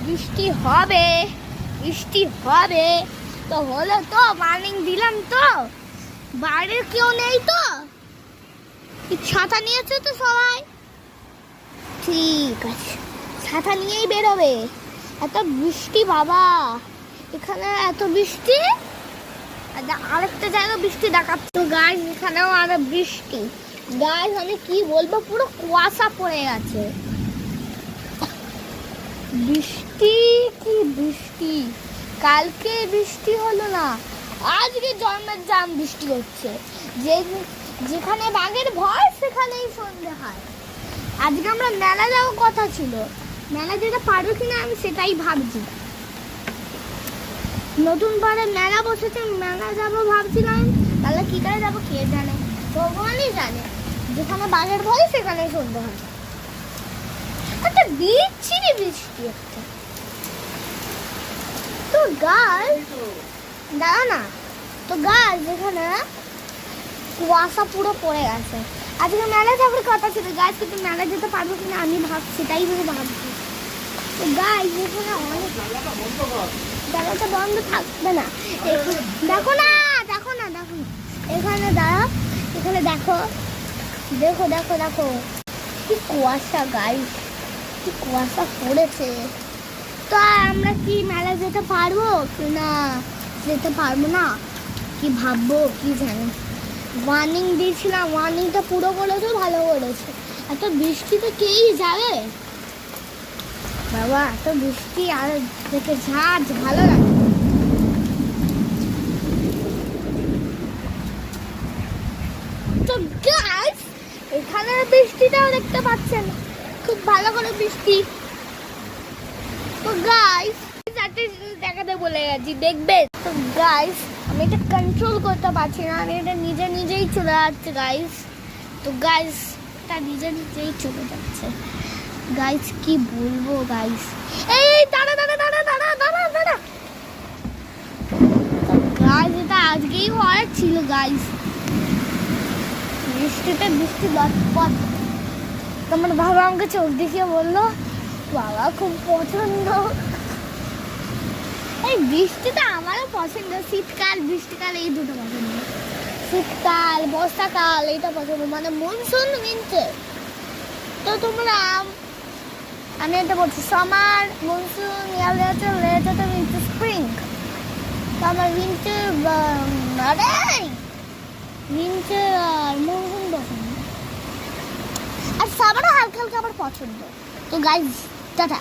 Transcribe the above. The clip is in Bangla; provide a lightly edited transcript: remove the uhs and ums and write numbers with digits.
বৃষ্টি হবে, বৃষ্টি হবে। তো হলো তো, ওয়ার্নিং দিলাম তো, বাইরে কেউ নেই তো? ছাতা নিয়েছো তো সবাই? ঠিক আছে, ছাতা নিয়েই বেরোবে। এত বৃষ্টি বাবা, এখানে এত বৃষ্টি। আরেকটা জায়গায় বৃষ্টি দেখাচ্ছে গাইস, এখানেও আর বৃষ্টি। গাইস আমি কি বলবো, পুরো কুয়াশা পড়ে গেছে। বৃষ্টি কি বৃষ্টি, কালকে বৃষ্টি হলো না, আজকে জন্মের জাম বৃষ্টি হচ্ছে। যেখানে বাঘের ভয় সেখানেই সন্ধে হয়। আজকে আমরা মেলা যাওয়ার কথা ছিল, মেলা যেতে পারবো কিনা আমি সেটাই ভাবছি। নতুন পাড়ে মেলা বসেছে, মেলা যাবো ভাবছিলাম, তাহলে কি করে যাবো কে জানে, ভগবানই জানে। যেখানে বাঘের ভয় সেখানে সন্ধে হয়। একটা বিচ্ছিরি বৃষ্টি একটা। তো গাছ দাঁড়া না, তো গাছ যেখানে কুয়াশা পুরো পড়ে গেছে। আজকে মেলা যাওয়ার কথা ছিল গাছ, কিন্তু মেলা যেতে পারবো কিনা আমি ভাবছি, তাই ভাবছি। তো গাছ যেখানে অনেক জায়গাটা বন্ধ থাকবে না, দেখো না দেখো না দেখো না, এখানে দাঁড়া, এখানে দেখো দেখো দেখো দেখো কি কুয়াশা গাইস, কি কুয়াশা পড়েছে। তো আমরা কি মেলা যেতে পারবো না, যেতে পারবো না, কি ভাববো কি জানি। ওয়ার্নিং দিয়েছিলাম, ওয়ার্নিংটা পুরো করেছে, ভালো করেছে। এত বৃষ্টিতে কেই যাবে বাবা, এত বৃষ্টি আর দেখে ঝাঁজ ভালো লাগে। তো গাইস এখানে বৃষ্টিটাও দেখতে পাচ্ছেন, খুব ভালো করে বৃষ্টি। তো গাইস একটা জিনিস দেখাতে বলে গেছি, দেখবেন। তো গাইস আমি এটা কন্ট্রোল করতে পারছি না, আমি এটা নিজেই চলে যাচ্ছে গাইস। তো গাইস এটা নিজেই চলে যাচ্ছে গাইস, কি বলবো গাইস। এই দাঁড়া দাঁড়া দাঁড়া দাঁড়া দাঁড়া দাঁড়া গাইস, এটা আজকেই হওয়ার ছিল গাইস। বৃষ্টি লটপট। তোমার বাবা আমাকে চোখ দেখিয়ে বললো বাবা খুব পছন্দ। এই বৃষ্টিটা আমারও পছন্দ, শীতকাল বৃষ্টিকাল এই দুটো পছন্দ। শীতকাল বর্ষাকাল এইটা পছন্দ, মানে মনসুন উইন্টার। তো তোমরা আমি এটা বলছি, summer monsoon letter winter spring. তো আমার উইন্টার উইন্টার আর মনসুন পছন্দ, আর সামারও হালকা হালকা আমার পছন্দ। তো গাইস টাটা।